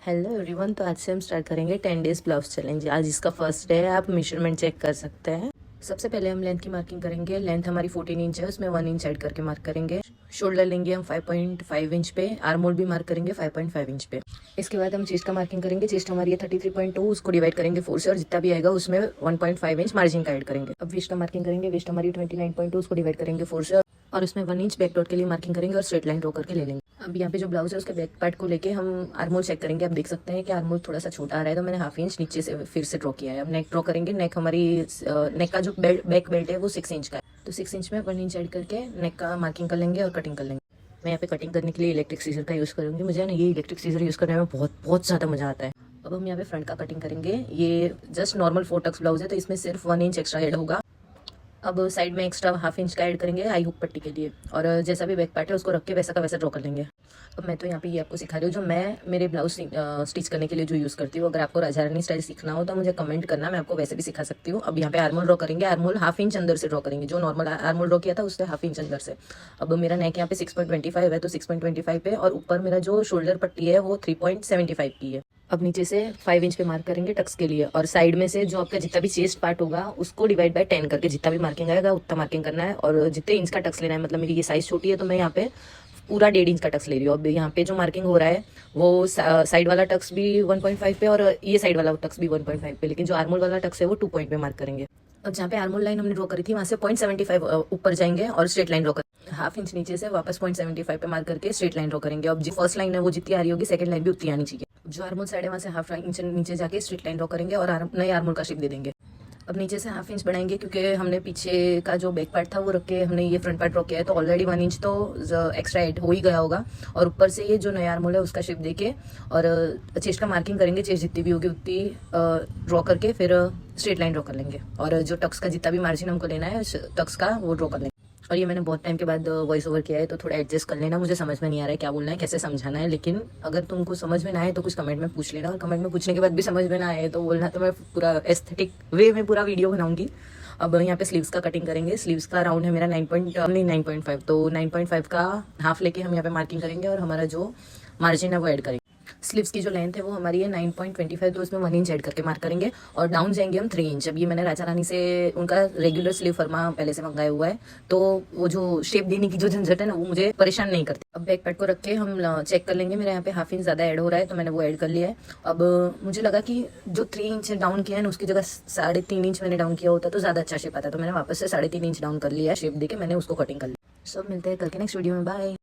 Hello everyone, तो आज से हम स्टार्ट करेंगे 10 डेज ब्लाउज चैलेंज। आज इसका फर्स्ट डे है, आप मेजरमेंट चेक कर सकते हैं। सबसे पहले हम लेंथ की मार्किंग करेंगे। लेंथ हमारी 14 इंच है, उसमें 1 इंच ऐड करके मार्क करेंगे। शोल्डर लेंगे हम 5.5 इंच पे। आर्म होल भी मार्क करेंगे 5.5 इंच पे। इसके बाद हम चेस्ट का मार्किंग करेंगे। चेस्ट हमारी है 33.2, उसको डिवाइड करेंगे 4 से और जितना भी आएगा उसमें 1.5 इंच मार्जिन का ऐड करेंगे। अब वेस्ट का मार्किंग करेंगे। वेस्ट हमारी 29.2, उसको डिवाइड करेंगे 4 से और उसमें 1 इंच बैक डॉट के लिए मार्किंग करेंगे और स्ट्रेट लाइन ड्रॉ करके ले लेंगे। अब यहाँ पे जो ब्लाउज है उसके बैक पार्ट को लेके हम आर्मोल चेक करेंगे। आप देख सकते हैं कि आर्मोल थोड़ा सा छोटा आ रहा है, तो मैंने हाफ इंच नीचे से फिर से ड्रॉ किया है। अब नेक ड्रॉ करेंगे। नेक हमारी नेक का जो बैक बेल्ट है वो 6 इंच का है, तो 6 इंच में 1 इंच ऐड करके नेक का मार्किंग कर लेंगे और कटिंग कर लेंगे। मैं यहाँ पे कटिंग करने के लिए इलेक्ट्रिक सीजर का यूज़ करूँगी। मुझे ना ये इलेक्ट्रिक सीजर यूज़ करने में बहुत ज़्यादा मजा आता है। अब हम यहाँ पे फ्रंट का कटिंग करेंगे। ये जस्ट नॉर्मल 4 टक्स ब्लाउज है, तो इसमें सिर्फ 1 इंच एक्स्ट्रा ऐड होगा। अब साइड में एक्स्ट्रा हाफ इंच का ऐड करेंगे आई हुक पट्टी के लिए, और जैसा भी बैक पार्ट है उसको रख के वैसा का वैसा ड्रॉ कर लेंगे। अब मैं तो यहाँ पे ये आपको सिखा रही हूँ जो मैं मेरे ब्लाउज स्टिच करने के लिए जो यूज़ करती हूँ। अगर आपको राजा रानी स्टाइल सीखना हो तो मुझे कमेंट करना, मैं आपको वैसे भी सिखा सकती हूँ। अब यहाँ पे आर्मोल ड्रॉ करेंगे। आर्मोल हाफ इंच अंदर से ड्रॉ करेंगे, जो नॉर्मल आर्मोल ड्रॉ किया था उससे हाफ इंच अंदर से। अब मेरा नेक यहाँ पे 6.25 है, तो 6.25 पे, और ऊपर मेरा जो शोल्डर पट्टी है वो 3.75 की है। अब नीचे से 5 इंच पे मार्क करेंगे टक्स के लिए, और साइड में से जो आपका जितना भी चेस्ट पार्ट होगा उसको डिवाइड बाय 10 करके जितना भी मार्किंग आएगा उतना मार्किंग करना है। और जितने इंच का टक्स लेना है, मतलब मेरी ये साइज छोटी है तो मैं यहाँ पे पूरा 1.5 इंच का टक्स ले रही हूँ। अब यहाँ पे जो मार्किंग हो रहा है वो साइड वाला टक्स भी 1.5 पे और ये साइड वाला टक्स भी 1.5 पे, लेकिन जो आर्मोल वाला टक्स है वो 2 पॉइंट पे मार्क करेंगे। अब जहाँ पे आर्मोल लाइन हमने ड्रॉ करी थी वहाँ से 0.75 ऊपर जाएंगे और स्ट्रेट लाइन ड्रॉ करेंगे। हाफ इंच नीचे से वापस 0.75 पे मार्क करके स्ट्रेट लाइन ड्रॉ करेंगे। अब जो फर्स्ट लाइन है वो जितनी आ रही होगी, सेकंड लाइन भी उतनी आनी चाहिए। जो आर्मोल साइड है वहाँ से हाफ इंच नीचे जाके स्ट्रेट लाइन ड्रॉ करेंगे और नए आर्मोल का शेप दे देंगे। अब नीचे से हाफ इंच बढ़ाएंगे, क्योंकि हमने पीछे का जो बैक पार्ट था वो रख के हमने ये फ्रंट पार्ट ड्रॉ किया है, तो ऑलरेडी 1 इंच तो एक्स्ट्रा ऐड हो ही गया होगा। और ऊपर से ये जो नया आर्मोल है उसका शेप देके और चेस्ट का मार्किंग करेंगे। चेस्ट जितनी भी होगी उतनी ड्रॉ करके फिर स्ट्रेट लाइन ड्रॉ कर लेंगे, और जो टक्स का जितना भी मार्जिन हमको लेना है टक्स का वो ड्रॉ कर लेंगे। और ये मैंने बहुत टाइम के बाद वॉइस ओवर किया है, तो थोड़ा एडजस्ट कर लेना। मुझे समझ में नहीं आ रहा है क्या बोलना है, कैसे समझाना है, लेकिन अगर तुमको समझ में ना आए तो कुछ कमेंट में पूछ लेना, और कमेंट में पूछने के बाद भी समझ में ना आए तो बोलना, तो मैं पूरा एस्थेटिक वे में पूरा वीडियो बनाऊंगी। अब यहाँ पे स्लीव्स का कटिंग करेंगे। स्लीव्स का राउंड है मेरा 9.5, तो 9.5 का हाफ लेके हम यहाँ पे मार्किंग करेंगे और हमारा जो मार्जिन है वो ऐड करेंगे। स्लीव्स की जो लेंथ है वो हमारी है 9.25, तो उसमें 1 इंच ऐड करके मार्क करेंगे और डाउन जाएंगे हम 3 इंच। अब ये मैंने राजा रानी से उनका रेगुलर स्लीव फर्मा पहले से मंगाया हुआ है, तो वो जो शेप देने की जो झंझट है ना वो मुझे परेशान नहीं करती। अब बैक पार्ट को रख के हम चेक कर लेंगे। मेरा यहाँ पे हाफ इंच ज्यादा ऐड हो रहा है, तो मैंने वो ऐड कर लिया है। अब मुझे लगा कि जो 3 इंच डाउन किया है ना उसकी जगह 3.5 इंच मैंने डाउन किया होता तो ज्यादा अच्छा शेप आता, तो मैंने वापस से 3.5 इंच डाउन कर लिया है। शेप देके मैंने उसको कटिंग कर लिया। सब मिलते हैं कल के नेक्स्ट वीडियो में। बाय।